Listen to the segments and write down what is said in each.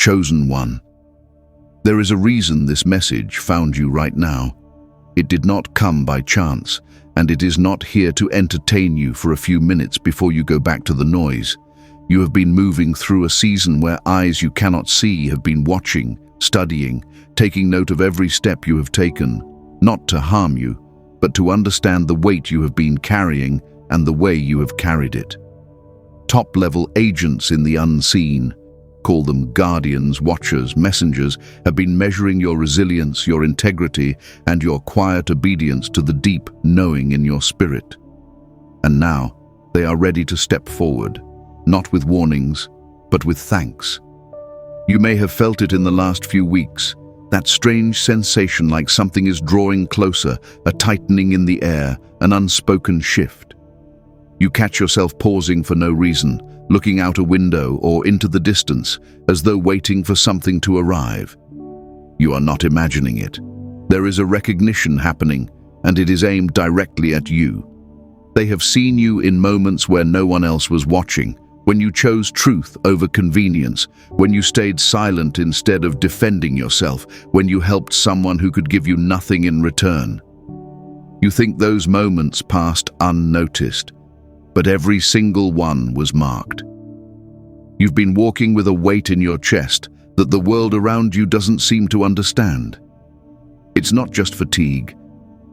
Chosen one. There is a reason this message found you right now. It did not come by chance, and it is not here to entertain you for a few minutes before you go back to the noise. You have been moving through a season where eyes you cannot see have been watching, studying, taking note of every step you have taken, not to harm you, but to understand the weight you have been carrying and the way you have carried it. Top-level agents in the unseen, call them guardians, watchers, messengers, have been measuring your resilience, your integrity, and your quiet obedience to the deep knowing in your spirit. And now, they are ready to step forward, not with warnings, but with thanks. You may have felt it in the last few weeks, that strange sensation like something is drawing closer, a tightening in the air, an unspoken shift. You catch yourself pausing for no reason, looking out a window or into the distance, as though waiting for something to arrive. You are not imagining it. There is a recognition happening, and it is aimed directly at you. They have seen you in moments where no one else was watching, when you chose truth over convenience, when you stayed silent instead of defending yourself, when you helped someone who could give you nothing in return. You think those moments passed unnoticed, but every single one was marked. You've been walking with a weight in your chest that the world around you doesn't seem to understand. It's not just fatigue.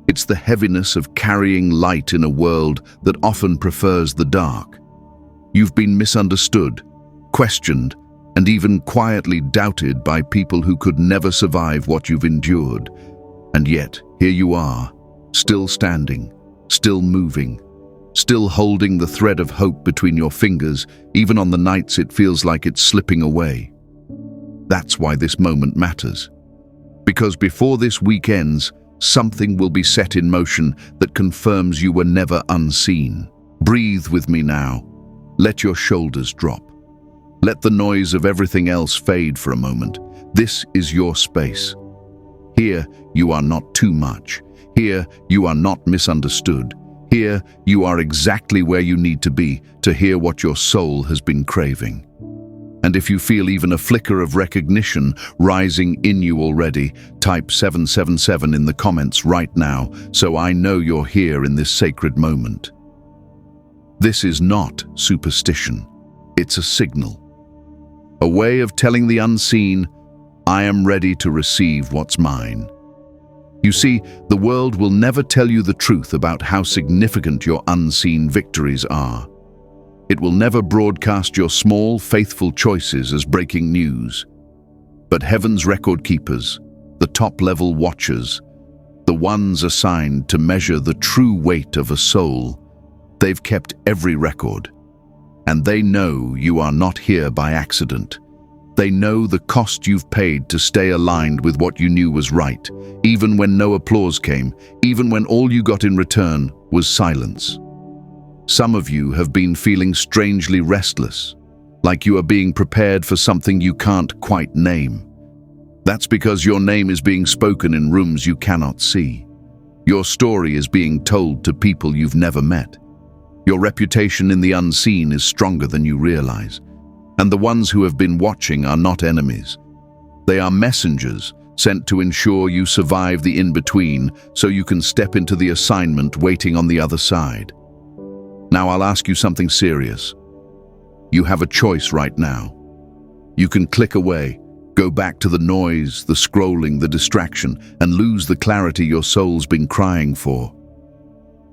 It's the heaviness of carrying light in a world that often prefers the dark. You've been misunderstood, questioned, and even quietly doubted by people who could never survive what you've endured. And yet, here you are, still standing, still moving, still holding the thread of hope between your fingers, even on the nights it feels like it's slipping away. That's why this moment matters. Because before this week ends, something will be set in motion that confirms you were never unseen. Breathe with me now. Let your shoulders drop. Let the noise of everything else fade for a moment. This is your space. Here, you are not too much. Here, you are not misunderstood. Here, you are exactly where you need to be to hear what your soul has been craving. And if you feel even a flicker of recognition rising in you already, type 777 in the comments right now so I know you're here in this sacred moment. This is not superstition. It's a signal. A way of telling the unseen, I am ready to receive what's mine. You see, the world will never tell you the truth about how significant your unseen victories are. It will never broadcast your small, faithful choices as breaking news. But heaven's record keepers, the top-level watchers, the ones assigned to measure the true weight of a soul, they've kept every record. And they know you are not here by accident. They know the cost you've paid to stay aligned with what you knew was right, even when no applause came, even when all you got in return was silence. Some of you have been feeling strangely restless, like you are being prepared for something you can't quite name. That's because your name is being spoken in rooms you cannot see. Your story is being told to people you've never met. Your reputation in the unseen is stronger than you realize. And the ones who have been watching are not enemies. They are messengers sent to ensure you survive the in-between so you can step into the assignment waiting on the other side. Now I'll ask you something serious. You have a choice right now. You can click away, go back to the noise, the scrolling, the distraction, and lose the clarity your soul's been crying for.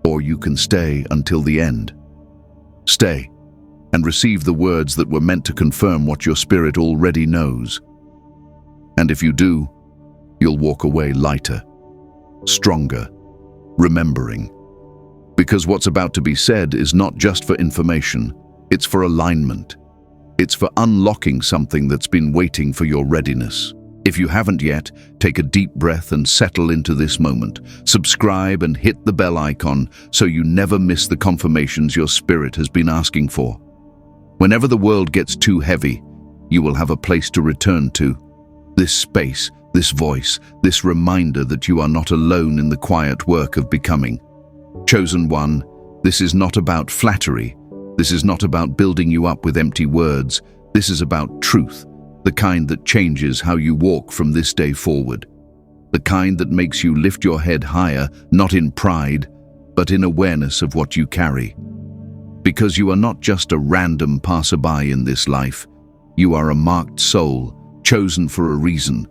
Or you can stay until the end. Stay and receive the words that were meant to confirm what your spirit already knows. And if you do, you'll walk away lighter, stronger, remembering. Because what's about to be said is not just for information, it's for alignment. It's for unlocking something that's been waiting for your readiness. If you haven't yet, take a deep breath and settle into this moment. Subscribe and hit the bell icon so you never miss the confirmations your spirit has been asking for. Whenever the world gets too heavy, you will have a place to return to. This space, this voice, this reminder that you are not alone in the quiet work of becoming. Chosen one, this is not about flattery. This is not about building you up with empty words. This is about truth, the kind that changes how you walk from this day forward, the kind that makes you lift your head higher, not in pride, but in awareness of what you carry. Because you are not just a random passerby in this life, you are a marked soul, chosen for a reason,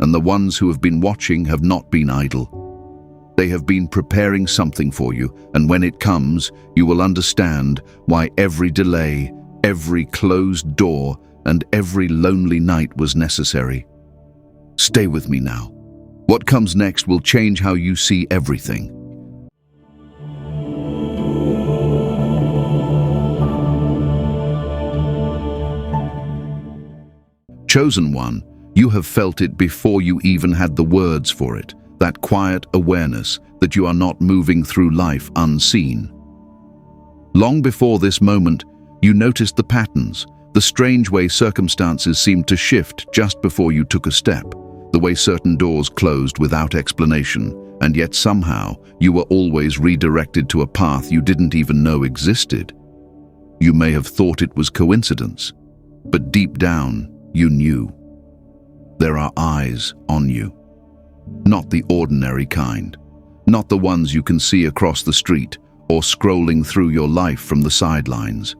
and the ones who have been watching have not been idle. They have been preparing something for you, and when it comes, you will understand why every delay, every closed door, and every lonely night was necessary. Stay with me now. What comes next will change how you see everything. Chosen one, you have felt it before you even had the words for it, that quiet awareness that you are not moving through life unseen. Long before this moment, you noticed the patterns, the strange way circumstances seemed to shift just before you took a step, the way certain doors closed without explanation, and yet somehow you were always redirected to a path you didn't even know existed. You may have thought it was coincidence, but deep down, you knew. There are eyes on you. Not the ordinary kind, not the ones you can see across the street or scrolling through your life from the sidelines.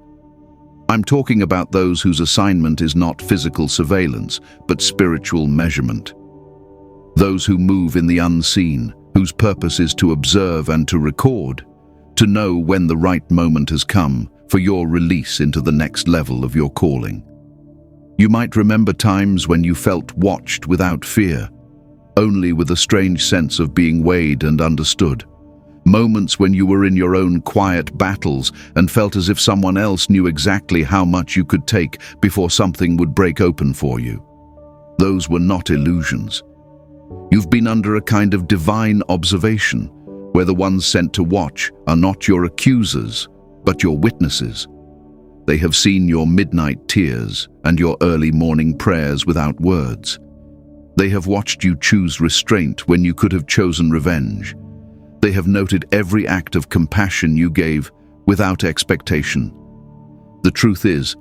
I'm talking about those whose assignment is not physical surveillance, but spiritual measurement. Those who move in the unseen, whose purpose is to observe and to record, to know when the right moment has come for your release into the next level of your calling. You might remember times when you felt watched without fear, only with a strange sense of being weighed and understood. Moments when you were in your own quiet battles and felt as if someone else knew exactly how much you could take before something would break open for you. Those were not illusions. You've been under a kind of divine observation, where the ones sent to watch are not your accusers, but your witnesses. They have seen your midnight tears and your early morning prayers without words. They have watched you choose restraint when you could have chosen revenge. They have noted every act of compassion you gave without expectation. The truth is,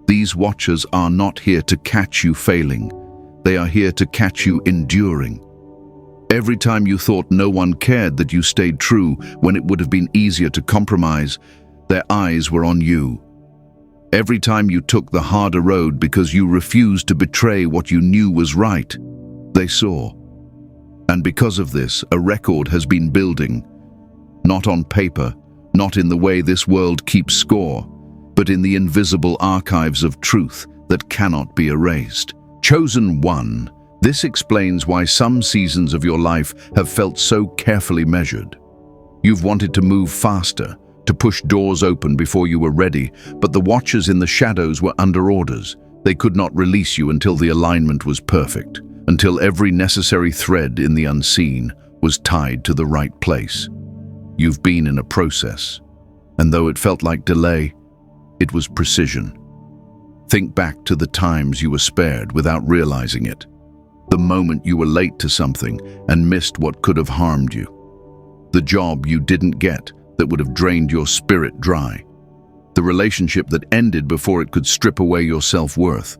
these watchers are not here to catch you failing. They are here to catch you enduring. Every time you thought no one cared that you stayed true when it would have been easier to compromise, their eyes were on you. Every time you took the harder road because you refused to betray what you knew was right, they saw. And because of this, a record has been building, not on paper, not in the way this world keeps score, but in the invisible archives of truth that cannot be erased. Chosen one, this explains why some seasons of your life have felt so carefully measured. You've wanted to move faster, to push doors open before you were ready, but the watchers in the shadows were under orders. They could not release you until the alignment was perfect, until every necessary thread in the unseen was tied to the right place. You've been in a process, and though it felt like delay, it was precision. Think back to the times you were spared without realizing it, the moment you were late to something and missed what could have harmed you, the job you didn't get that would have drained your spirit dry, the relationship that ended before it could strip away your self-worth.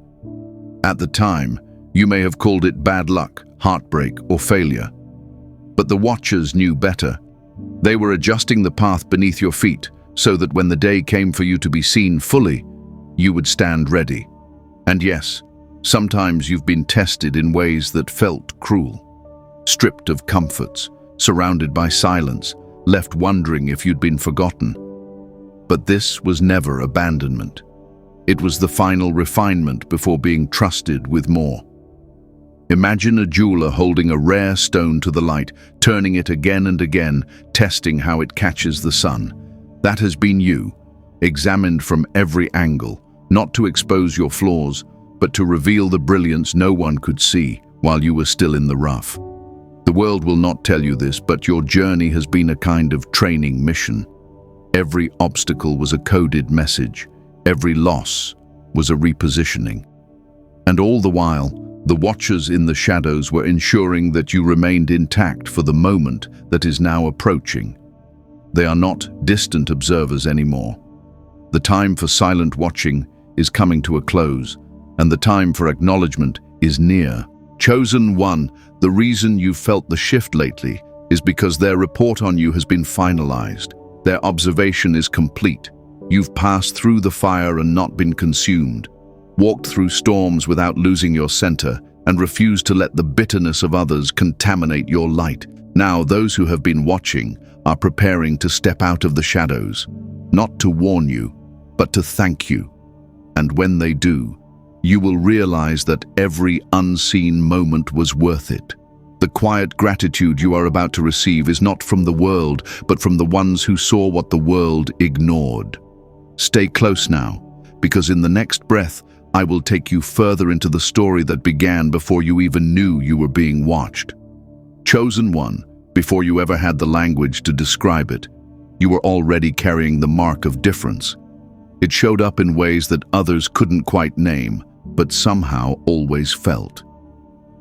At the time, you may have called it bad luck, heartbreak, or failure. But the watchers knew better. They were adjusting the path beneath your feet so that when the day came for you to be seen fully, you would stand ready. And yes, sometimes you've been tested in ways that felt cruel. Stripped of comforts, surrounded by silence, left wondering if you'd been forgotten. But this was never abandonment. It was the final refinement before being trusted with more. Imagine a jeweler holding a rare stone to the light, turning it again and again, testing how it catches the sun. That has been you, examined from every angle, not to expose your flaws, but to reveal the brilliance no one could see while you were still in the rough. The world will not tell you this, but your journey has been a kind of training mission. Every obstacle was a coded message. Every loss was a repositioning. And all the while, the watchers in the shadows were ensuring that you remained intact for the moment that is now approaching. They are not distant observers anymore. The time for silent watching is coming to a close, and the time for acknowledgement is near. Chosen one, the reason you've felt the shift lately is because their report on you has been finalized. Their observation is complete. You've passed through the fire and not been consumed, walked through storms without losing your center, and refused to let the bitterness of others contaminate your light. Now, those who have been watching are preparing to step out of the shadows, not to warn you, but to thank you. And when they do, you will realize that every unseen moment was worth it. The quiet gratitude you are about to receive is not from the world, but from the ones who saw what the world ignored. Stay close now, because in the next breath, I will take you further into the story that began before you even knew you were being watched. Chosen one, before you ever had the language to describe it, you were already carrying the mark of difference. It showed up in ways that others couldn't quite name, but somehow always felt.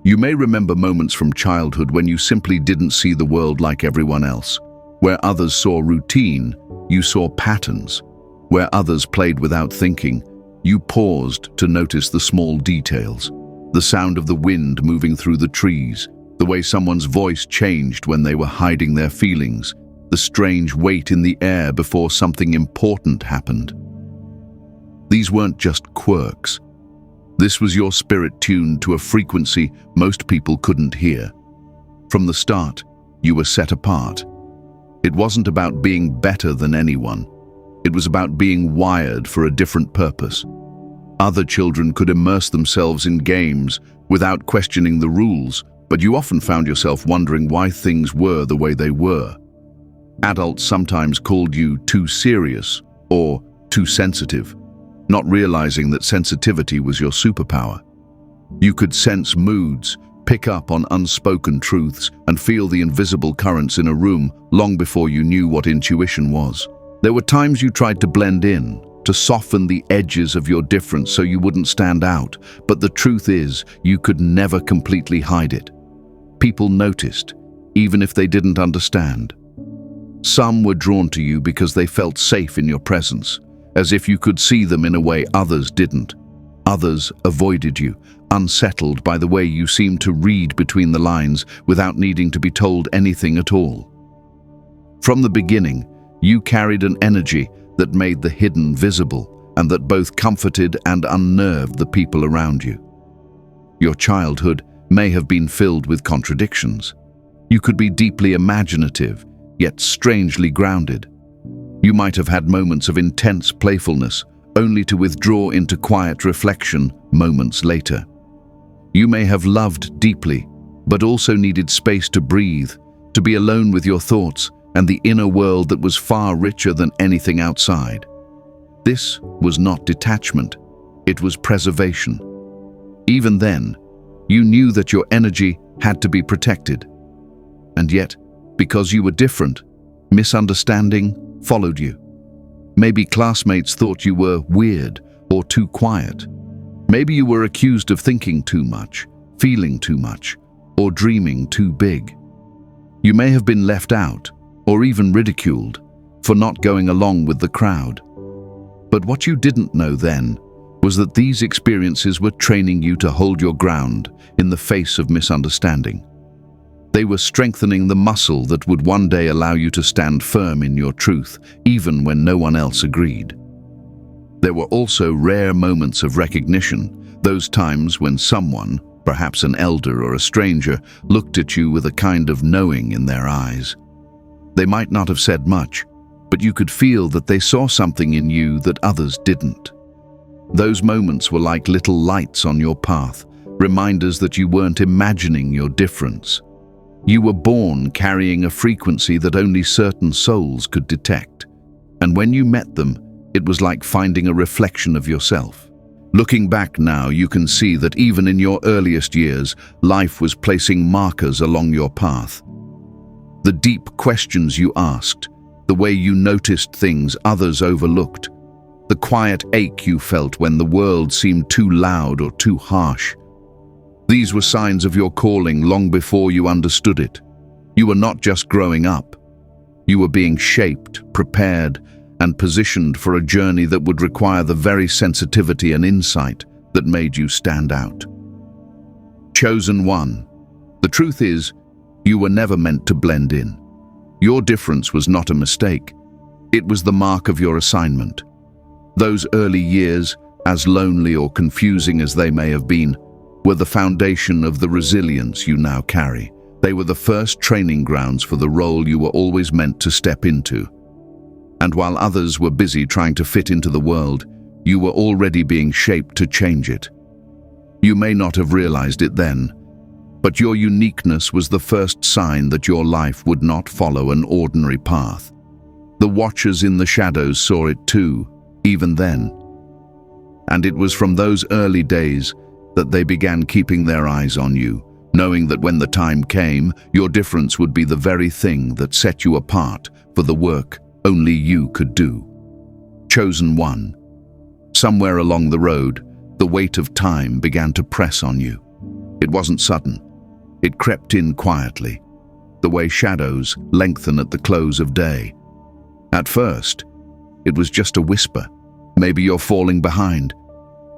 You may remember moments from childhood when you simply didn't see the world like everyone else. Where others saw routine, you saw patterns. Where others played without thinking, you paused to notice the small details. The sound of the wind moving through the trees, the way someone's voice changed when they were hiding their feelings, the strange weight in the air before something important happened. These weren't just quirks. This was your spirit tuned to a frequency most people couldn't hear. From the start, you were set apart. It wasn't about being better than anyone. It was about being wired for a different purpose. Other children could immerse themselves in games without questioning the rules, but you often found yourself wondering why things were the way they were. Adults sometimes called you too serious or too sensitive, not realizing that sensitivity was your superpower. You could sense moods, pick up on unspoken truths, and feel the invisible currents in a room long before you knew what intuition was. There were times you tried to blend in, to soften the edges of your difference so you wouldn't stand out, but the truth is, you could never completely hide it. People noticed, even if they didn't understand. Some were drawn to you because they felt safe in your presence, as if you could see them in a way others didn't. Others avoided you, unsettled by the way you seemed to read between the lines without needing to be told anything at all. From the beginning, you carried an energy that made the hidden visible and that both comforted and unnerved the people around you. Your childhood may have been filled with contradictions. You could be deeply imaginative, yet strangely grounded. You might have had moments of intense playfulness, only to withdraw into quiet reflection moments later. You may have loved deeply, but also needed space to breathe, to be alone with your thoughts and the inner world that was far richer than anything outside. This was not detachment, it was preservation. Even then, you knew that your energy had to be protected. And yet, because you were different, misunderstanding followed you. Maybe classmates thought you were weird or too quiet. Maybe you were accused of thinking too much, feeling too much, or dreaming too big. You may have been left out, or even ridiculed, for not going along with the crowd. But what you didn't know then was that these experiences were training you to hold your ground in the face of misunderstanding. They were strengthening the muscle that would one day allow you to stand firm in your truth, even when no one else agreed. There were also rare moments of recognition, those times when someone, perhaps an elder or a stranger, looked at you with a kind of knowing in their eyes. They might not have said much, but you could feel that they saw something in you that others didn't. Those moments were like little lights on your path, reminders that you weren't imagining your difference. You were born carrying a frequency that only certain souls could detect, and when you met them, it was like finding a reflection of yourself. Looking back now, you can see that even in your earliest years, life was placing markers along your path. The deep questions you asked, the way you noticed things others overlooked, the quiet ache you felt when the world seemed too loud or too harsh. These were signs of your calling long before you understood it. You were not just growing up. You were being shaped, prepared, and positioned for a journey that would require the very sensitivity and insight that made you stand out. Chosen one. The truth is, you were never meant to blend in. Your difference was not a mistake. It was the mark of your assignment. Those early years, as lonely or confusing as they may have been, were the foundation of the resilience you now carry. They were the first training grounds for the role you were always meant to step into. And while others were busy trying to fit into the world, you were already being shaped to change it. You may not have realized it then, but your uniqueness was the first sign that your life would not follow an ordinary path. The watchers in the shadows saw it too, even then. And it was from those early days that they began keeping their eyes on you, knowing that when the time came, your difference would be the very thing that set you apart for the work only you could do. Chosen one. Somewhere along the road, the weight of time began to press on you. It wasn't sudden. It crept in quietly, the way shadows lengthen at the close of day. At first, it was just a whisper. Maybe you're falling behind.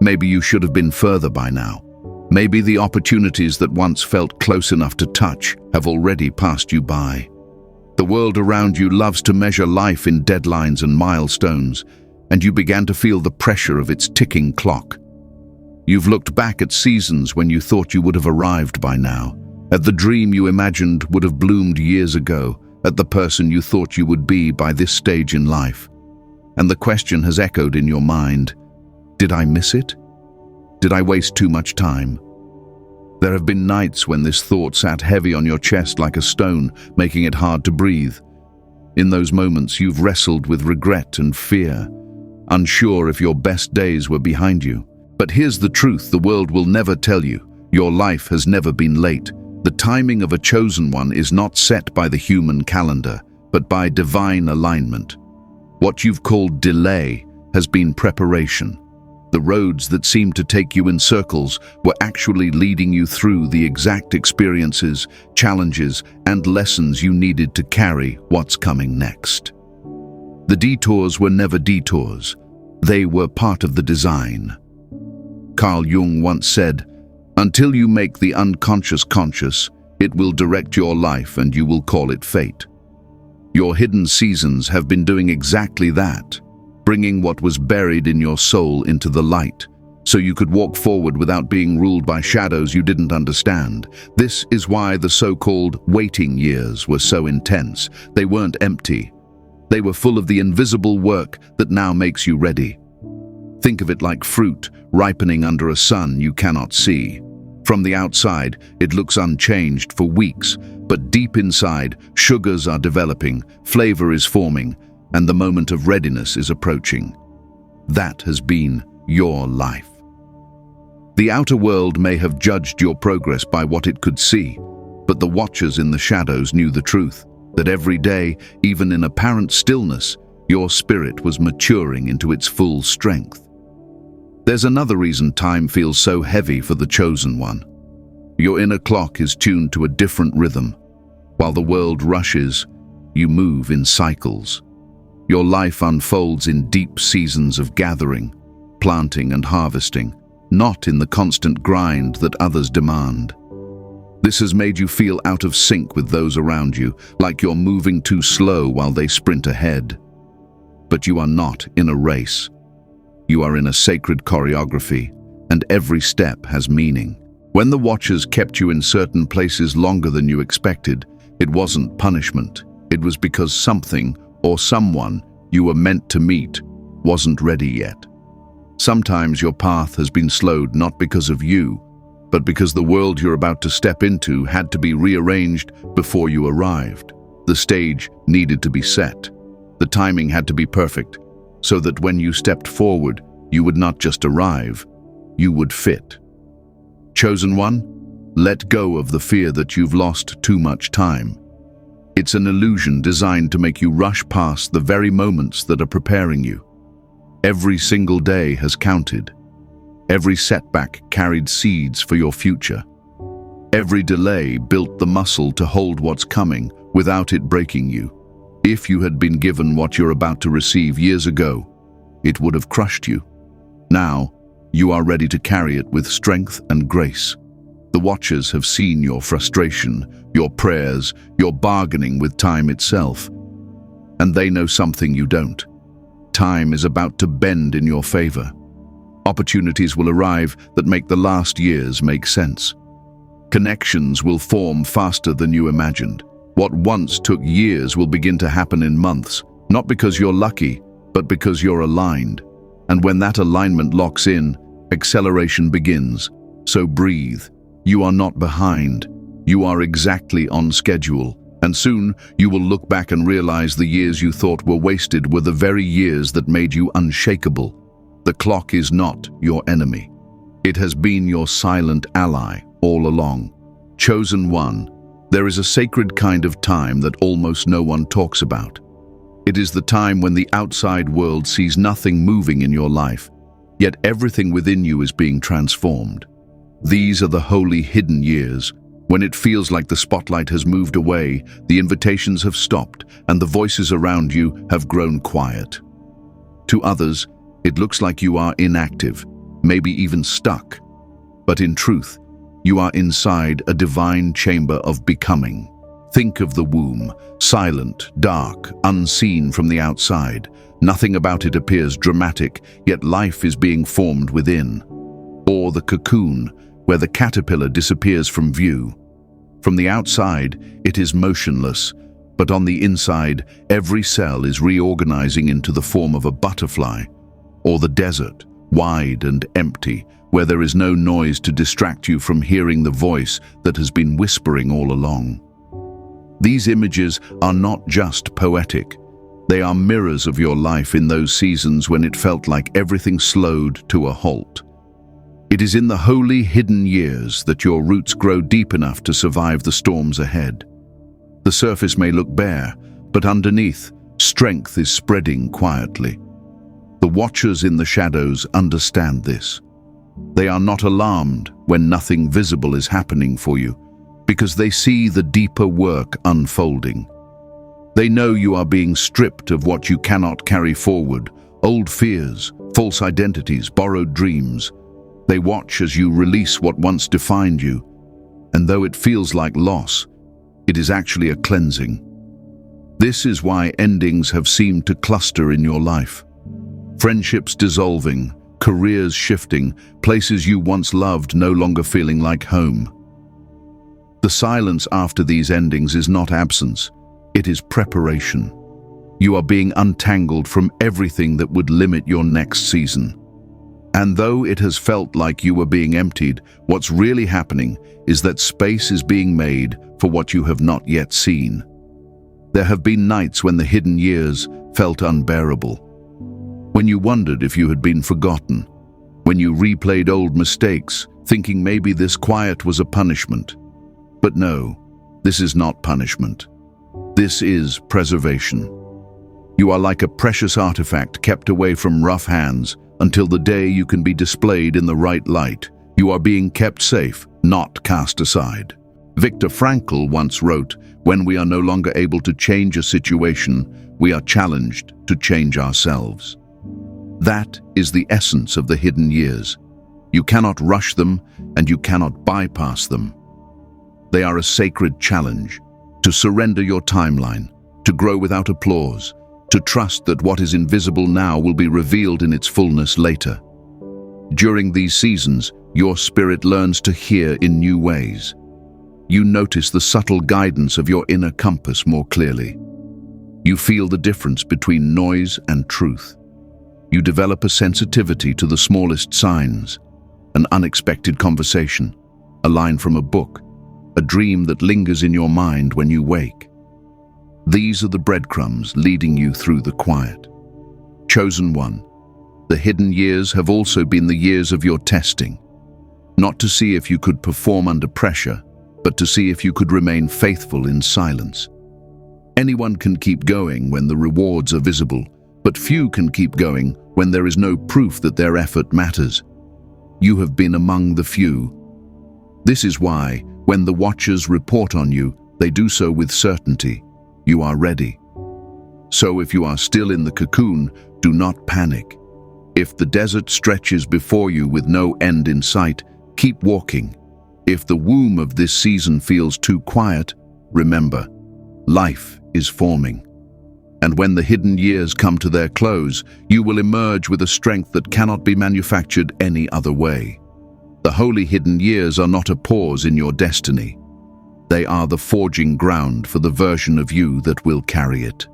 Maybe you should have been further by now. Maybe the opportunities that once felt close enough to touch have already passed you by. The world around you loves to measure life in deadlines and milestones, and you began to feel the pressure of its ticking clock. You've looked back at seasons when you thought you would have arrived by now, at the dream you imagined would have bloomed years ago, at the person you thought you would be by this stage in life. And the question has echoed in your mind, did I miss it? Did I waste too much time? There have been nights when this thought sat heavy on your chest like a stone, making it hard to breathe. In those moments, you've wrestled with regret and fear, unsure if your best days were behind you. But here's the truth the world will never tell you. Your life has never been late. The timing of a chosen one is not set by the human calendar, but by divine alignment. What you've called delay has been preparation. The roads that seemed to take you in circles were actually leading you through the exact experiences, challenges, and lessons you needed to carry what's coming next. The detours were never detours. They were part of the design. Carl Jung once said, "Until you make the unconscious conscious, it will direct your life and you will call it fate." Your hidden seasons have been doing exactly that, bringing what was buried in your soul into the light, so you could walk forward without being ruled by shadows you didn't understand. This is why the so-called waiting years were so intense. They weren't empty. They were full of the invisible work that now makes you ready. Think of it like fruit ripening under a sun you cannot see. From the outside, it looks unchanged for weeks, but deep inside, sugars are developing, flavor is forming, and the moment of readiness is approaching. That has been your life. The outer world may have judged your progress by what it could see, but the watchers in the shadows knew the truth, that every day, even in apparent stillness, your spirit was maturing into its full strength. There's another reason time feels so heavy for the chosen one. Your inner clock is tuned to a different rhythm. While the world rushes, you move in cycles. Your life unfolds in deep seasons of gathering, planting and harvesting, not in the constant grind that others demand. This has made you feel out of sync with those around you, like you're moving too slow while they sprint ahead. But you are not in a race. You are in a sacred choreography, and every step has meaning. When the watchers kept you in certain places longer than you expected, it wasn't punishment. It was because something or someone you were meant to meet wasn't ready yet. Sometimes your path has been slowed not because of you, but because the world you're about to step into had to be rearranged before you arrived. The stage needed to be set. The timing had to be perfect, so that when you stepped forward, you would not just arrive, you would fit. Chosen one, let go of the fear that you've lost too much time. It's an illusion designed to make you rush past the very moments that are preparing you. Every single day has counted. Every setback carried seeds for your future. Every delay built the muscle to hold what's coming without it breaking you. If you had been given what you're about to receive years ago, it would have crushed you. Now, you are ready to carry it with strength and grace. The Watchers have seen your frustration, your prayers, your bargaining with time itself. And they know something you don't. Time is about to bend in your favor. Opportunities will arrive that make the last years make sense. Connections will form faster than you imagined. What once took years will begin to happen in months, not because you're lucky, but because you're aligned. And when that alignment locks in, acceleration begins. So breathe. You are not behind. You are exactly on schedule. And soon you will look back and realize the years you thought were wasted were the very years that made you unshakable. The clock is not your enemy. It has been your silent ally all along. Chosen one, there is a sacred kind of time that almost no one talks about. It is the time when the outside world sees nothing moving in your life, yet everything within you is being transformed. These are the holy hidden years, when it feels like the spotlight has moved away, the invitations have stopped, and the voices around you have grown quiet. To others, it looks like you are inactive, maybe even stuck. But in truth, you are inside a divine chamber of becoming. Think of the womb, silent, dark, unseen from the outside. Nothing about it appears dramatic, yet life is being formed within. Or the cocoon, where the caterpillar disappears from view. From the outside, it is motionless, but on the inside, every cell is reorganizing into the form of a butterfly. Or the desert, wide and empty, where there is no noise to distract you from hearing the voice that has been whispering all along. These images are not just poetic. They are mirrors of your life in those seasons when it felt like everything slowed to a halt. It is in the holy hidden years that your roots grow deep enough to survive the storms ahead. The surface may look bare, but underneath, strength is spreading quietly. The Watchers in the shadows understand this. They are not alarmed when nothing visible is happening for you, because they see the deeper work unfolding. They know you are being stripped of what you cannot carry forward, old fears, false identities, borrowed dreams. They watch as you release what once defined you, and though it feels like loss, it is actually a cleansing. This is why endings have seemed to cluster in your life. Friendships dissolving, careers shifting, places you once loved no longer feeling like home. The silence after these endings is not absence, it is preparation. You are being untangled from everything that would limit your next season. And though it has felt like you were being emptied, what's really happening is that space is being made for what you have not yet seen. There have been nights when the hidden years felt unbearable. When you wondered if you had been forgotten. When you replayed old mistakes, thinking maybe this quiet was a punishment. But no, this is not punishment. This is preservation. You are like a precious artifact kept away from rough hands, until the day you can be displayed in the right light. You are being kept safe, not cast aside. Viktor Frankl once wrote, "When we are no longer able to change a situation, we are challenged to change ourselves." That is the essence of the hidden years. You cannot rush them, and you cannot bypass them. They are a sacred challenge, to surrender your timeline, to grow without applause, to trust that what is invisible now will be revealed in its fullness later. During these seasons, your spirit learns to hear in new ways. You notice the subtle guidance of your inner compass more clearly. You feel the difference between noise and truth. You develop a sensitivity to the smallest signs, an unexpected conversation, a line from a book, a dream that lingers in your mind when you wake. These are the breadcrumbs leading you through the quiet. Chosen one, the hidden years have also been the years of your testing. Not to see if you could perform under pressure, but to see if you could remain faithful in silence. Anyone can keep going when the rewards are visible, but few can keep going when there is no proof that their effort matters. You have been among the few. This is why, when the Watchers report on you, they do so with certainty. You are ready. So if you are still in the cocoon, do not panic. If the desert stretches before you with no end in sight, keep walking. If the womb of this season feels too quiet, remember, life is forming. And when the hidden years come to their close, you will emerge with a strength that cannot be manufactured any other way. The holy hidden years are not a pause in your destiny. They are the forging ground for the version of you that will carry it.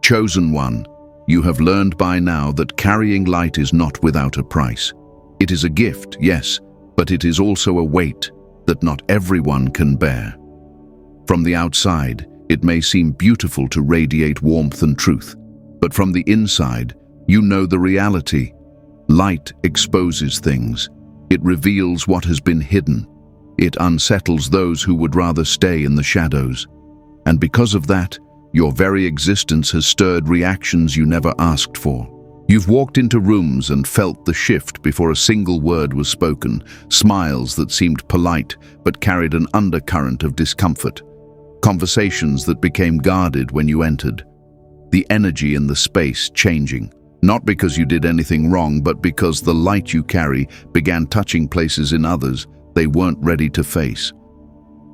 Chosen one, you have learned by now that carrying light is not without a price. It is a gift, yes, but it is also a weight that not everyone can bear. From the outside, it may seem beautiful to radiate warmth and truth, but from the inside, you know the reality. Light exposes things. It reveals what has been hidden. It unsettles those who would rather stay in the shadows. And because of that, your very existence has stirred reactions you never asked for. You've walked into rooms and felt the shift before a single word was spoken, smiles that seemed polite but carried an undercurrent of discomfort, conversations that became guarded when you entered. The energy in the space changing, not because you did anything wrong, but because the light you carry began touching places in others they weren't ready to face.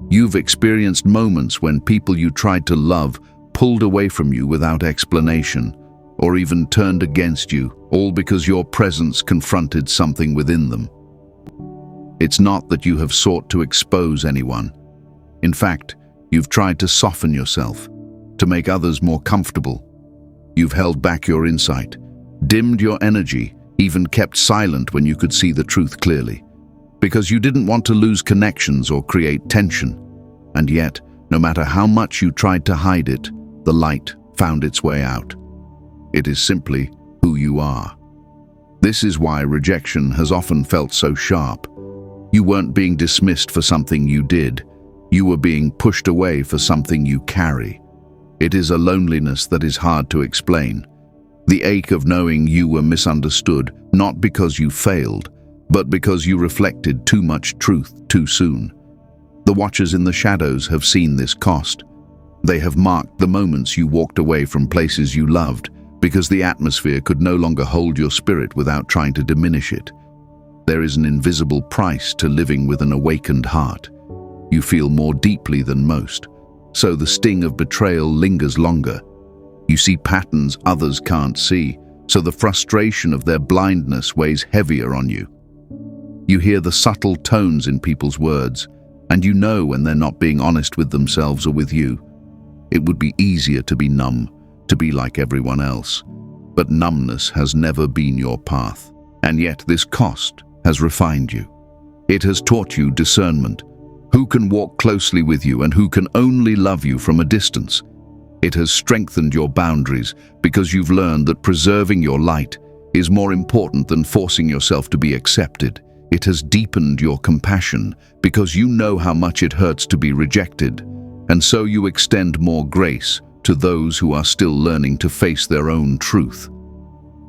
You've experienced moments when people you tried to love pulled away from you without explanation, or even turned against you, all because your presence confronted something within them. It's not that you have sought to expose anyone. In fact, you've tried to soften yourself, to make others more comfortable. You've held back your insight, dimmed your energy, even kept silent when you could see the truth clearly, because you didn't want to lose connections or create tension. And yet, no matter how much you tried to hide it, the light found its way out. It is simply who you are. This is why rejection has often felt so sharp. You weren't being dismissed for something you did. You were being pushed away for something you carry. It is a loneliness that is hard to explain. The ache of knowing you were misunderstood, not because you failed, but because you reflected too much truth too soon. The watchers in the shadows have seen this cost. They have marked the moments you walked away from places you loved, because the atmosphere could no longer hold your spirit without trying to diminish it. There is an invisible price to living with an awakened heart. You feel more deeply than most, so the sting of betrayal lingers longer. You see patterns others can't see, so the frustration of their blindness weighs heavier on you. You hear the subtle tones in people's words, and you know when they're not being honest with themselves or with you. It would be easier to be numb, to be like everyone else. But numbness has never been your path. And yet this cost has refined you. It has taught you discernment, who can walk closely with you and who can only love you from a distance. It has strengthened your boundaries because you've learned that preserving your light is more important than forcing yourself to be accepted. It has deepened your compassion because you know how much it hurts to be rejected, and so you extend more grace to those who are still learning to face their own truth.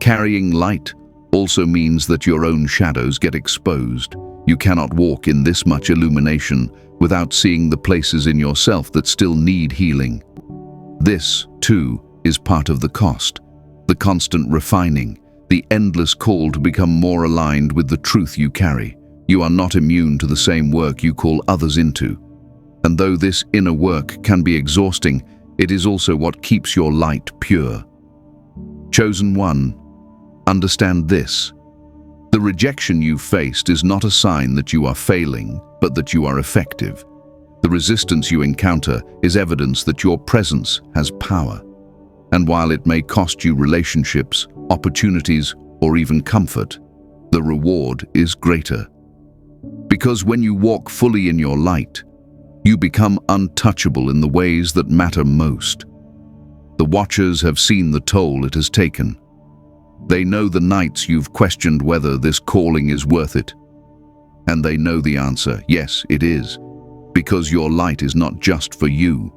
Carrying light also means that your own shadows get exposed. You cannot walk in this much illumination without seeing the places in yourself that still need healing. This, too, is part of the cost, the constant refining, the endless call to become more aligned with the truth you carry. You are not immune to the same work you call others into. And though this inner work can be exhausting, it is also what keeps your light pure. Chosen one, understand this. The rejection you faced is not a sign that you are failing, but that you are effective. The resistance you encounter is evidence that your presence has power. And while it may cost you relationships, opportunities, or even comfort, the reward is greater. Because when you walk fully in your light, you become untouchable in the ways that matter most. The watchers have seen the toll it has taken. They know the nights you've questioned whether this calling is worth it. And they know the answer, yes, it is. Because your light is not just for you.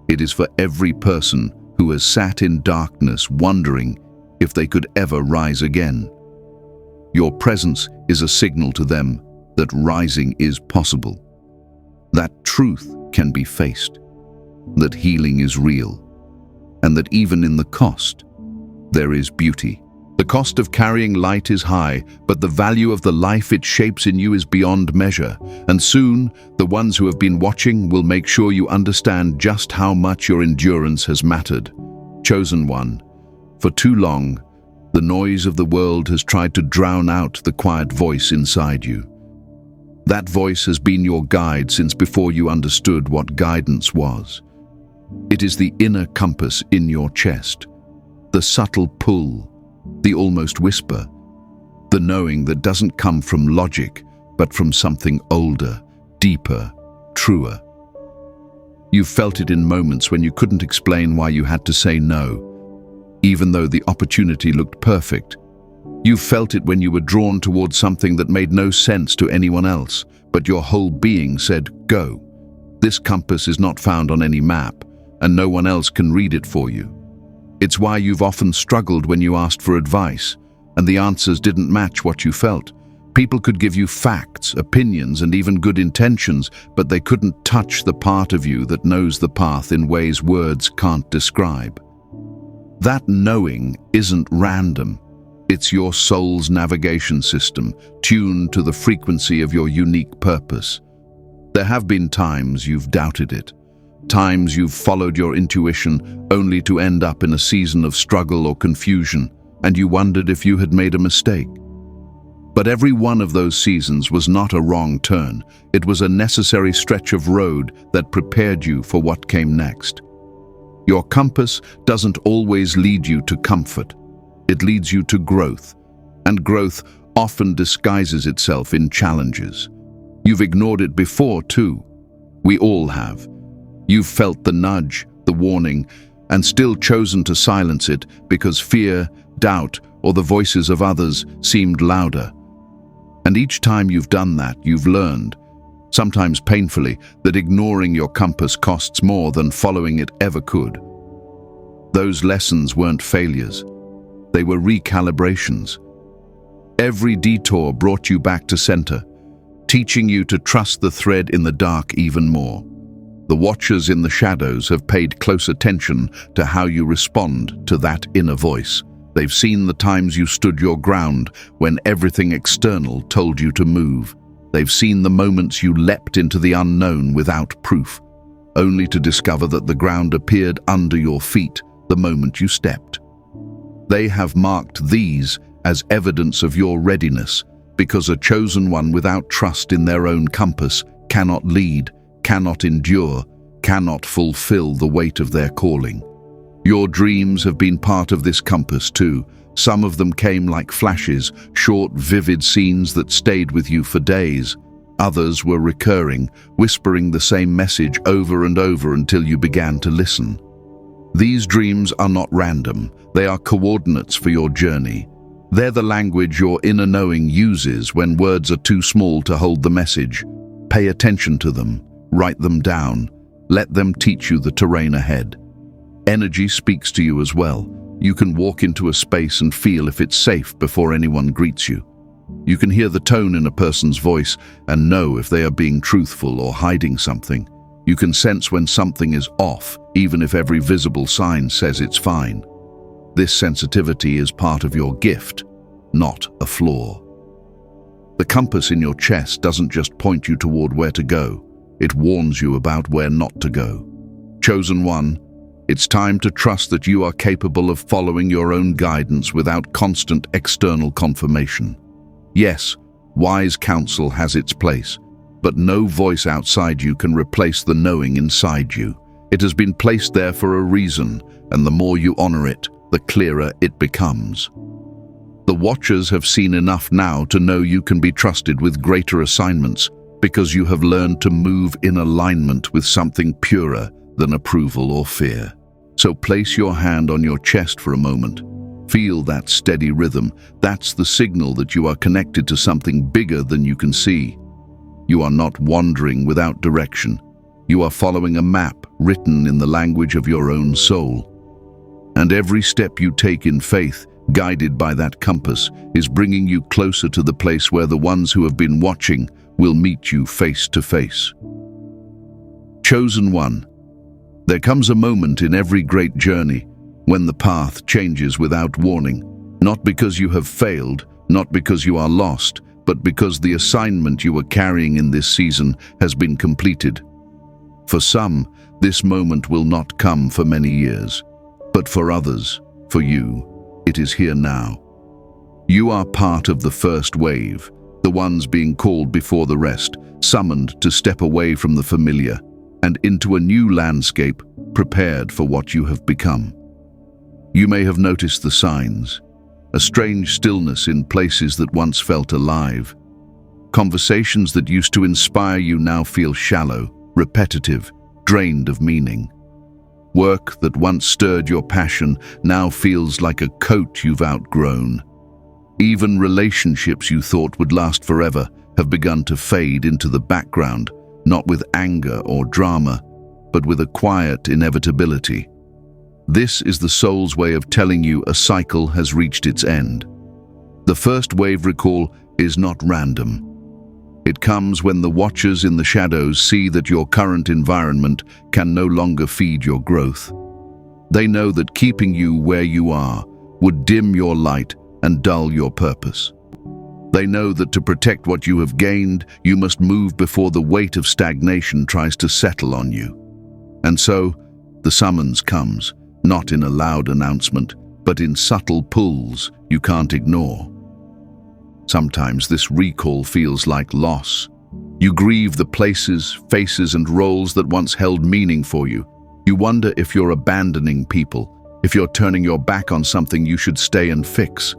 It is for every person who has sat in darkness wondering if they could ever rise again. Your presence is a signal to them that rising is possible, that truth can be faced, that healing is real, and that even in the cost, there is beauty. The cost of carrying light is high, but the value of the life it shapes in you is beyond measure, and soon, the ones who have been watching will make sure you understand just how much your endurance has mattered. Chosen one, for too long, the noise of the world has tried to drown out the quiet voice inside you. That voice has been your guide since before you understood what guidance was. It is the inner compass in your chest, the subtle pull, the almost whisper, the knowing that doesn't come from logic, but from something older, deeper, truer. You've felt it in moments when you couldn't explain why you had to say no, even though the opportunity looked perfect. You've felt it when you were drawn towards something that made no sense to anyone else, but your whole being said, go. This compass is not found on any map, and no one else can read it for you. It's why you've often struggled when you asked for advice, and the answers didn't match what you felt. People could give you facts, opinions, and even good intentions, but they couldn't touch the part of you that knows the path in ways words can't describe. That knowing isn't random. It's your soul's navigation system, tuned to the frequency of your unique purpose. There have been times you've doubted it, times you've followed your intuition only to end up in a season of struggle or confusion, and you wondered if you had made a mistake. But every one of those seasons was not a wrong turn. It was a necessary stretch of road that prepared you for what came next. Your compass doesn't always lead you to comfort. It leads you to growth, and growth often disguises itself in challenges. You've ignored it before, too. We all have. You've felt the nudge, the warning, and still chosen to silence it because fear, doubt, or the voices of others seemed louder. And each time you've done that, you've learned, sometimes painfully, that ignoring your compass costs more than following it ever could. Those lessons weren't failures. They were recalibrations. Every detour brought you back to center, teaching you to trust the thread in the dark even more. The watchers in the shadows have paid close attention to how you respond to that inner voice. They've seen the times you stood your ground when everything external told you to move. They've seen the moments you leapt into the unknown without proof, only to discover that the ground appeared under your feet the moment you stepped. They have marked these as evidence of your readiness, because a chosen one without trust in their own compass cannot lead, cannot endure, cannot fulfill the weight of their calling. Your dreams have been part of this compass too. Some of them came like flashes, short, vivid scenes that stayed with you for days. Others were recurring, whispering the same message over and over until you began to listen. These dreams are not random. They are coordinates for your journey. They're the language your inner knowing uses when words are too small to hold the message. Pay attention to them. Write them down. Let them teach you the terrain ahead. Energy speaks to you as well. You can walk into a space and feel if it's safe before anyone greets you. You can hear the tone in a person's voice and know if they are being truthful or hiding something. You can sense when something is off, even if every visible sign says it's fine. This sensitivity is part of your gift, not a flaw. The compass in your chest doesn't just point you toward where to go. It warns you about where not to go. Chosen one, it's time to trust that you are capable of following your own guidance without constant external confirmation. Yes, wise counsel has its place, but no voice outside you can replace the knowing inside you. It has been placed there for a reason, and the more you honor it, the clearer it becomes. The watchers have seen enough now to know you can be trusted with greater assignments, because you have learned to move in alignment with something purer than approval or fear. So place your hand on your chest for a moment. Feel that steady rhythm. That's the signal that you are connected to something bigger than you can see. You are not wandering without direction. You are following a map written in the language of your own soul. And every step you take in faith, guided by that compass, is bringing you closer to the place where the ones who have been watching will meet you face to face. Chosen one, there comes a moment in every great journey when the path changes without warning. Not because you have failed, not because you are lost, but because the assignment you were carrying in this season has been completed. For some, this moment will not come for many years, but for others, for you, it is here now. You are part of the first wave, the ones being called before the rest, summoned to step away from the familiar and into a new landscape, prepared for what you have become. You may have noticed the signs, a strange stillness in places that once felt alive. Conversations that used to inspire you now feel shallow, repetitive, drained of meaning. Work that once stirred your passion now feels like a coat you've outgrown. Even relationships you thought would last forever have begun to fade into the background, not with anger or drama, but with a quiet inevitability. This is the soul's way of telling you a cycle has reached its end. The first wave recall is not random. It comes when the watchers in the shadows see that your current environment can no longer feed your growth. They know that keeping you where you are would dim your light and dull your purpose. They know that to protect what you have gained, you must move before the weight of stagnation tries to settle on you. And so, the summons comes, not in a loud announcement, but in subtle pulls you can't ignore. Sometimes this recall feels like loss. You grieve the places, faces, and roles that once held meaning for you. You wonder if you're abandoning people, if you're turning your back on something you should stay and fix.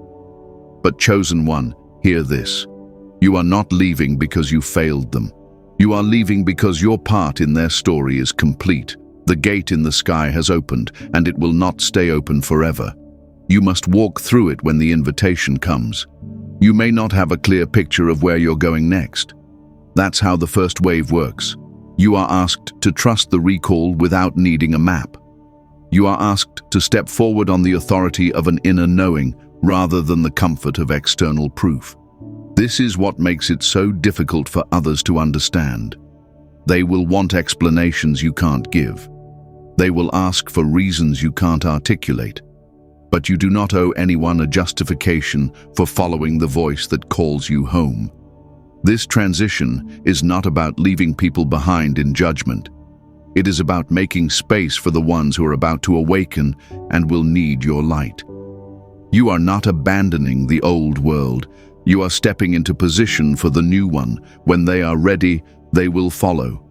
But chosen one, hear this. You are not leaving because you failed them. You are leaving because your part in their story is complete. The gate in the sky has opened, and it will not stay open forever. You must walk through it when the invitation comes. You may not have a clear picture of where you're going next. That's how the first wave works. You are asked to trust the recall without needing a map. You are asked to step forward on the authority of an inner knowing rather than the comfort of external proof. This is what makes it so difficult for others to understand. They will want explanations you can't give. They will ask for reasons you can't articulate. But you do not owe anyone a justification for following the voice that calls you home. This transition is not about leaving people behind in judgment. It is about making space for the ones who are about to awaken and will need your light. You are not abandoning the old world. You are stepping into position for the new one. When they are ready, they will follow.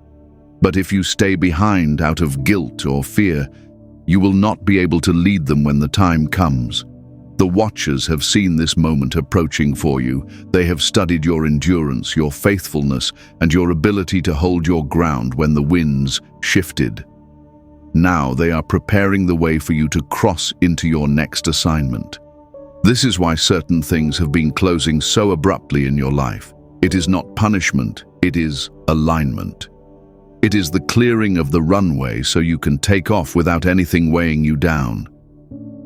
But if you stay behind out of guilt or fear, you will not be able to lead them when the time comes. The watchers have seen this moment approaching for you. They have studied your endurance, your faithfulness, and your ability to hold your ground when the winds shifted. Now they are preparing the way for you to cross into your next assignment. This is why certain things have been closing so abruptly in your life. It is not punishment, it is alignment. It is the clearing of the runway so you can take off without anything weighing you down.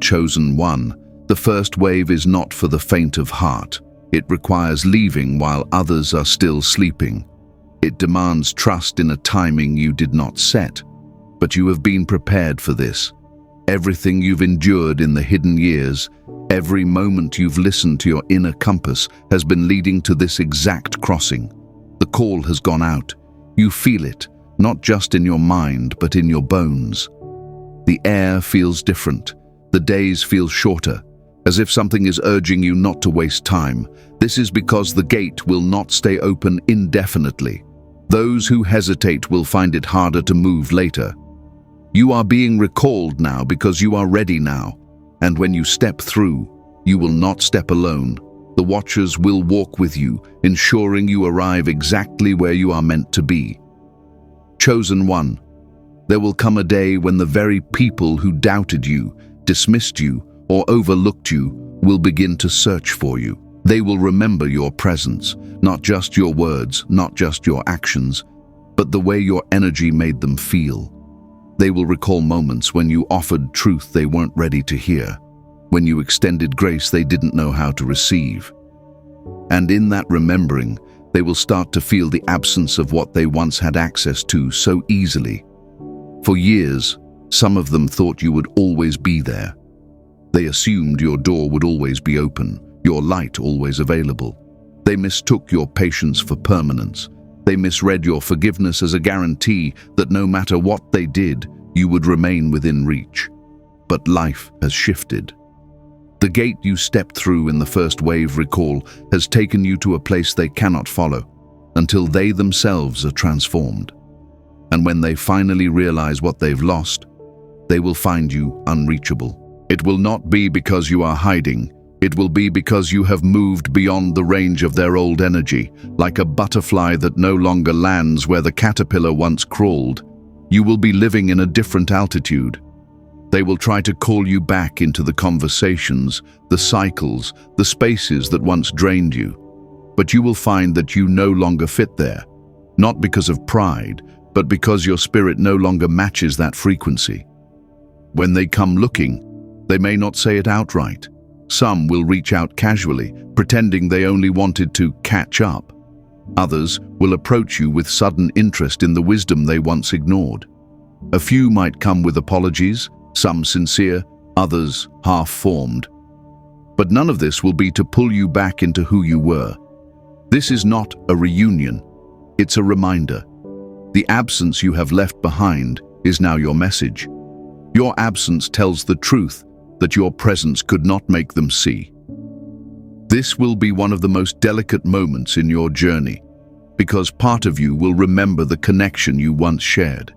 Chosen one, the first wave is not for the faint of heart. It requires leaving while others are still sleeping. It demands trust in a timing you did not set. But you have been prepared for this. Everything you've endured in the hidden years, every moment you've listened to your inner compass has been leading to this exact crossing. The call has gone out. You feel it, not just in your mind, but in your bones. The air feels different. The days feel shorter, as if something is urging you not to waste time. This is because the gate will not stay open indefinitely. Those who hesitate will find it harder to move later. You are being recalled now because you are ready now. And when you step through, you will not step alone. The watchers will walk with you, ensuring you arrive exactly where you are meant to be. Chosen one, there will come a day when the very people who doubted you, dismissed you, or overlooked you will begin to search for you. They will remember your presence, not just your words, not just your actions, but the way your energy made them feel. They will recall moments when you offered truth they weren't ready to hear, when you extended grace they didn't know how to receive. And in that remembering, they will start to feel the absence of what they once had access to so easily. For years, some of them thought you would always be there. They assumed your door would always be open, your light always available. They mistook your patience for permanence. They misread your forgiveness as a guarantee that no matter what they did, you would remain within reach. But life has shifted. The gate you stepped through in the first wave, recall, has taken you to a place they cannot follow, until they themselves are transformed. And when they finally realize what they've lost, they will find you unreachable. It will not be because you are hiding. It will be because you have moved beyond the range of their old energy, like a butterfly that no longer lands where the caterpillar once crawled. You will be living in a different altitude. They will try to call you back into the conversations, the cycles, the spaces that once drained you. But you will find that you no longer fit there, not because of pride, but because your spirit no longer matches that frequency. When they come looking, they may not say it outright. Some will reach out casually, pretending they only wanted to catch up. Others will approach you with sudden interest in the wisdom they once ignored. A few might come with apologies, some sincere, others half-formed. But none of this will be to pull you back into who you were. This is not a reunion, it's a reminder. The absence you have left behind is now your message. Your absence tells the truth that your presence could not make them see. This will be one of the most delicate moments in your journey, because part of you will remember the connection you once shared.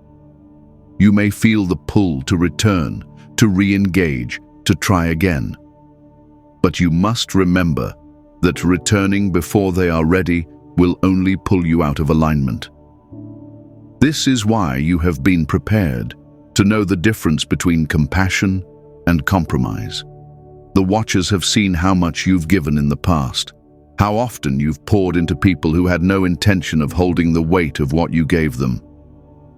You may feel the pull to return, to re-engage, to try again. But you must remember that returning before they are ready will only pull you out of alignment. This is why you have been prepared to know the difference between compassion and compromise. The watchers have seen how much you've given in the past, how often you've poured into people who had no intention of holding the weight of what you gave them.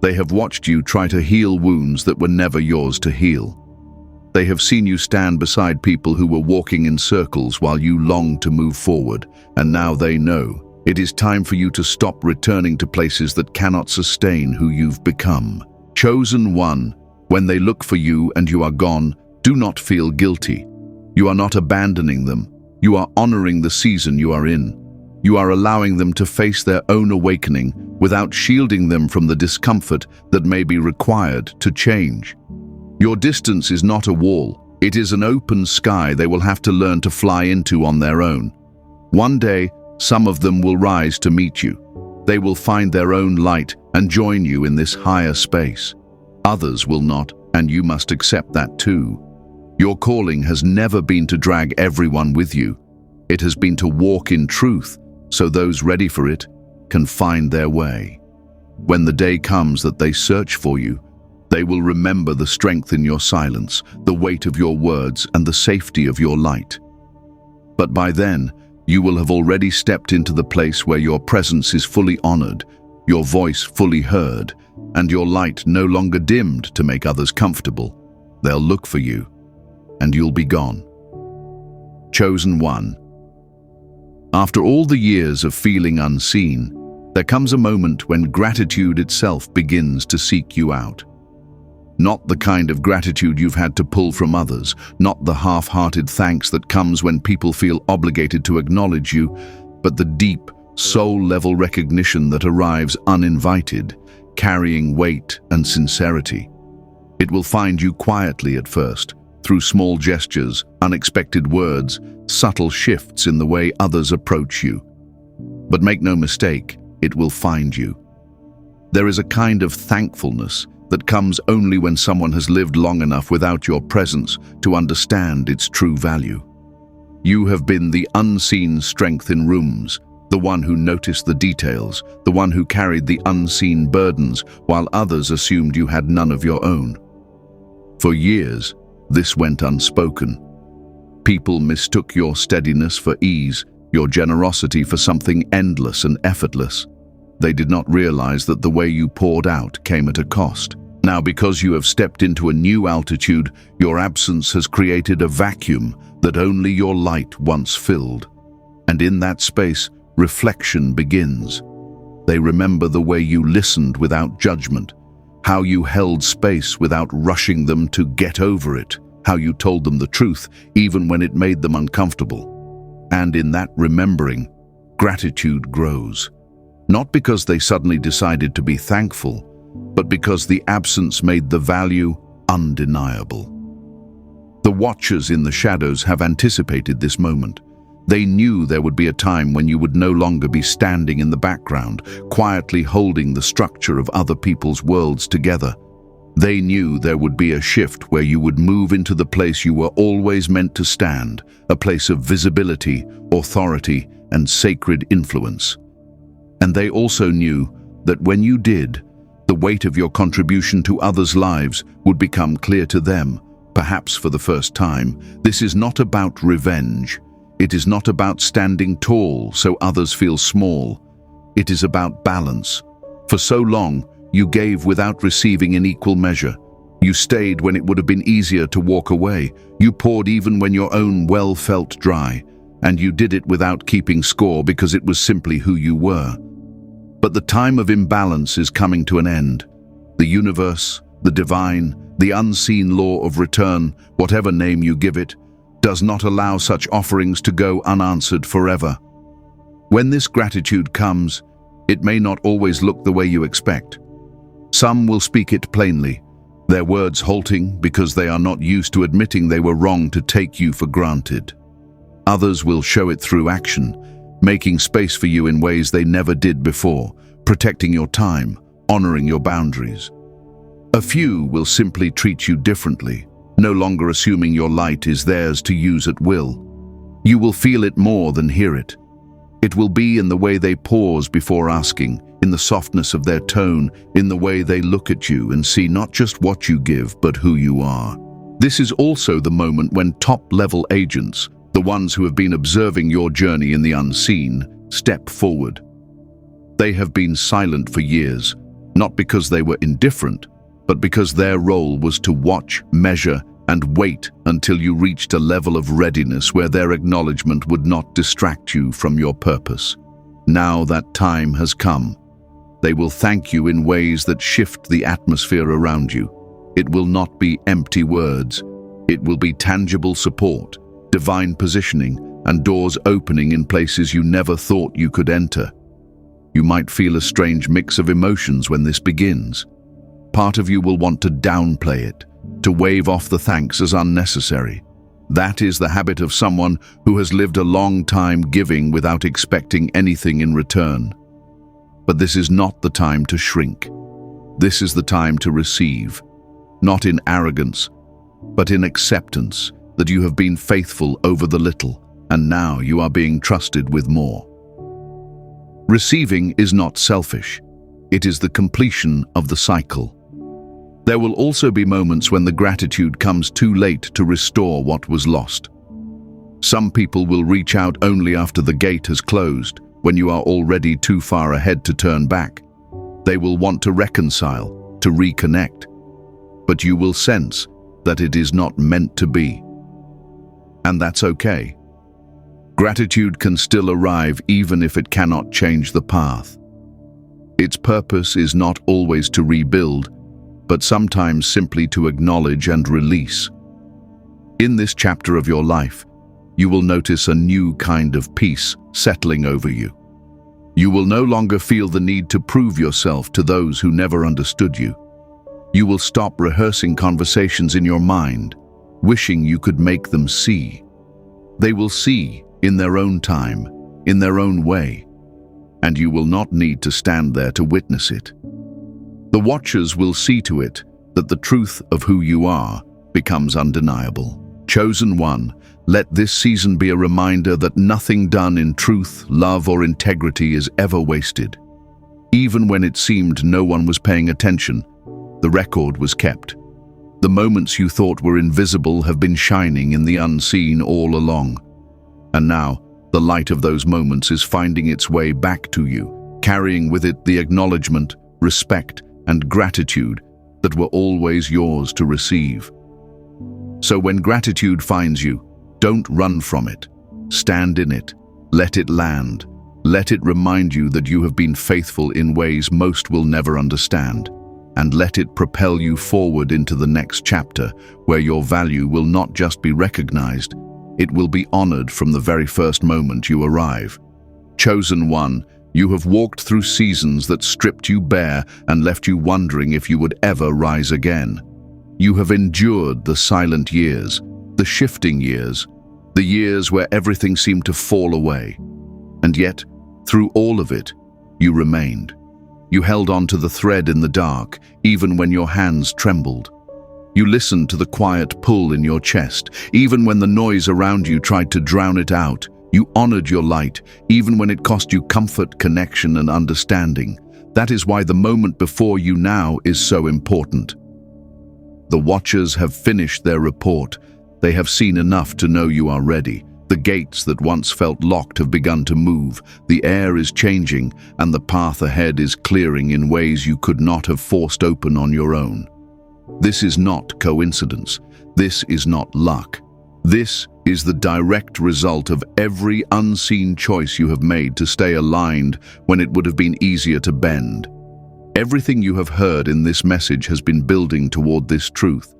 They have watched you try to heal wounds that were never yours to heal. They have seen you stand beside people who were walking in circles while you longed to move forward, and now they know it is time for you to stop returning to places that cannot sustain who you've become. Chosen one, when they look for you and you are gone, do not feel guilty. You are not abandoning them. You are honoring the season you are in. You are allowing them to face their own awakening without shielding them from the discomfort that may be required to change. Your distance is not a wall. It is an open sky they will have to learn to fly into on their own. One day, some of them will rise to meet you. They will find their own light and join you in this higher space. Others will not, and you must accept that too. Your calling has never been to drag everyone with you. It has been to walk in truth, so those ready for it can find their way. When the day comes that they search for you, they will remember the strength in your silence, the weight of your words, and the safety of your light. But by then, you will have already stepped into the place where your presence is fully honored, your voice fully heard, and your light no longer dimmed to make others comfortable. They'll look for you, and you'll be gone. Chosen one. After all the years of feeling unseen, there comes a moment when gratitude itself begins to seek you out. Not the kind of gratitude you've had to pull from others, not the half-hearted thanks that comes when people feel obligated to acknowledge you, but the deep, soul-level recognition that arrives uninvited, carrying weight and sincerity. It will find you quietly at first, through small gestures, unexpected words, subtle shifts in the way others approach you. But make no mistake, it will find you. There is a kind of thankfulness that comes only when someone has lived long enough without your presence to understand its true value. You have been the unseen strength in rooms, the one who noticed the details, the one who carried the unseen burdens, while others assumed you had none of your own. For years, this went unspoken. People mistook your steadiness for ease, your generosity for something endless and effortless. They did not realize that the way you poured out came at a cost. Now, because you have stepped into a new altitude, your absence has created a vacuum that only your light once filled. And in that space, reflection begins. They remember the way you listened without judgment, how you held space without rushing them to get over it, how you told them the truth, even when it made them uncomfortable. And in that remembering, gratitude grows. Not because they suddenly decided to be thankful, but because the absence made the value undeniable. The watchers in the shadows have anticipated this moment. They knew there would be a time when you would no longer be standing in the background, quietly holding the structure of other people's worlds together. They knew there would be a shift where you would move into the place you were always meant to stand, a place of visibility, authority, and sacred influence. And they also knew that when you did, the weight of your contribution to others' lives would become clear to them, perhaps for the first time. This is not about revenge. It is not about standing tall so others feel small. It is about balance. For so long, you gave without receiving in equal measure. You stayed when it would have been easier to walk away. You poured even when your own well felt dry. And you did it without keeping score because it was simply who you were. But the time of imbalance is coming to an end. The universe, the divine, the unseen law of return, whatever name you give it, does not allow such offerings to go unanswered forever. When this gratitude comes, it may not always look the way you expect. Some will speak it plainly, their words halting because they are not used to admitting they were wrong to take you for granted. Others will show it through action, making space for you in ways they never did before, protecting your time, honoring your boundaries. A few will simply treat you differently, no longer assuming your light is theirs to use at will. You will feel it more than hear it. It will be in the way they pause before asking, in the softness of their tone, in the way they look at you and see not just what you give, but who you are. This is also the moment when top-level agents, the ones who have been observing your journey in the unseen, step forward. They have been silent for years, not because they were indifferent, but because their role was to watch, measure, and wait until you reached a level of readiness where their acknowledgement would not distract you from your purpose. Now that time has come. They will thank you in ways that shift the atmosphere around you. It will not be empty words. It will be tangible support, divine positioning, and doors opening in places you never thought you could enter. You might feel a strange mix of emotions when this begins. Part of you will want to downplay it, to wave off the thanks as unnecessary. That is the habit of someone who has lived a long time giving without expecting anything in return. But this is not the time to shrink. This is the time to receive, not in arrogance, but in acceptance that you have been faithful over the little, and now you are being trusted with more. Receiving is not selfish. It is the completion of the cycle. There will also be moments when the gratitude comes too late to restore what was lost. Some people will reach out only after the gate has closed, when you are already too far ahead to turn back. They will want to reconcile, to reconnect, but you will sense that it is not meant to be. And that's okay. Gratitude can still arrive even if it cannot change the path. Its purpose is not always to rebuild, but sometimes simply to acknowledge and release. In this chapter of your life, you will notice a new kind of peace settling over you. You will no longer feel the need to prove yourself to those who never understood you. You will stop rehearsing conversations in your mind, wishing you could make them see. They will see in their own time, in their own way, and you will not need to stand there to witness it. The watchers will see to it that the truth of who you are becomes undeniable. Chosen one, let this season be a reminder that nothing done in truth, love, or integrity is ever wasted. Even when it seemed no one was paying attention, the record was kept. The moments you thought were invisible have been shining in the unseen all along. And now, the light of those moments is finding its way back to you, carrying with it the acknowledgement, respect, and gratitude that were always yours to receive. So when gratitude finds you, don't run from it. Stand in it. Let it land. Let it remind you that you have been faithful in ways most will never understand. and let it propel you forward into the next chapter, where your value will not just be recognized, it will be honored from the very first moment you arrive. Chosen one, you have walked through seasons that stripped you bare and left you wondering if you would ever rise again. You have endured the silent years, the shifting years, the years where everything seemed to fall away. And yet, through all of it, you remained. You held on to the thread in the dark, even when your hands trembled. You listened to the quiet pull in your chest, even when the noise around you tried to drown it out. You honored your light, even when it cost you comfort, connection, and understanding. That is why the moment before you now is so important. The watchers have finished their report. They have seen enough to know you are ready. The gates that once felt locked have begun to move. The air is changing, and the path ahead is clearing in ways you could not have forced open on your own. This is not coincidence. This is not luck. This is the direct result of every unseen choice you have made to stay aligned when it would have been easier to bend. Everything you have heard in this message has been building toward this truth.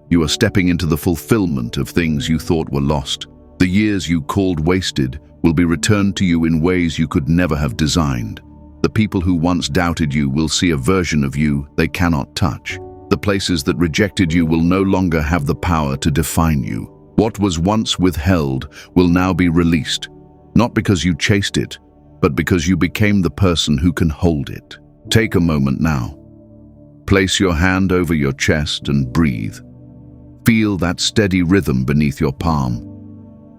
You are stepping into the fulfillment of things you thought were lost. The years you called wasted will be returned to you in ways you could never have designed. The people who once doubted you will see a version of you they cannot touch. The places that rejected you will no longer have the power to define you. What was once withheld will now be released, not because you chased it, but because you became the person who can hold it. Take a moment now. Place your hand over your chest and breathe. Feel that steady rhythm beneath your palm.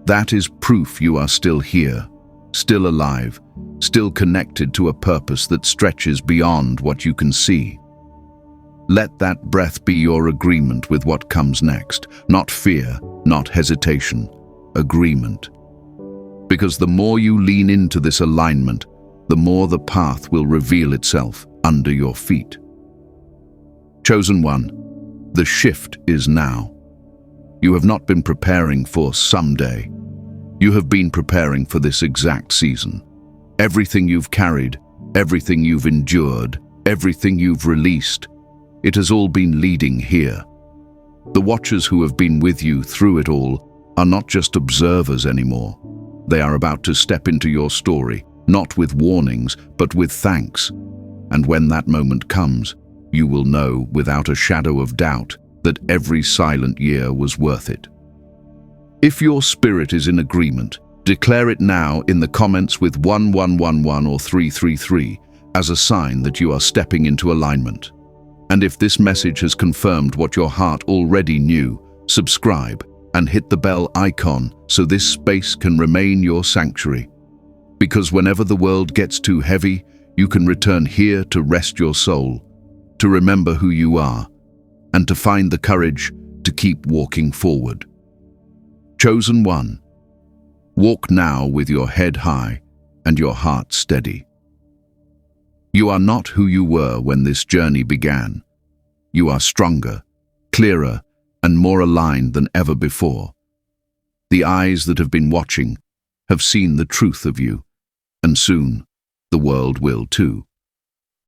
That is proof you are still here, still alive, still connected to a purpose that stretches beyond what you can see. Let that breath be your agreement with what comes next, not fear, not hesitation, agreement. Because the more you lean into this alignment, the more the path will reveal itself under your feet. Chosen one, the shift is now. You have not been preparing for someday. You have been preparing for this exact season. Everything you've carried, everything you've endured, everything you've released, it has all been leading here. The watchers who have been with you through it all are not just observers anymore. They are about to step into your story, not with warnings, but with thanks. And when that moment comes, you will know without a shadow of doubt that every silent year was worth it. If your spirit is in agreement, declare it now in the comments with 1111 or 333 as a sign that you are stepping into alignment. And if this message has confirmed what your heart already knew, subscribe and hit the bell icon so this space can remain your sanctuary. Because whenever the world gets too heavy, you can return here to rest your soul, to remember who you are, and to find the courage to keep walking forward. Chosen one, walk now with your head high and your heart steady. You are not who you were when this journey began. You are stronger, clearer, and more aligned than ever before. The eyes that have been watching have seen the truth of you, and soon the world will too.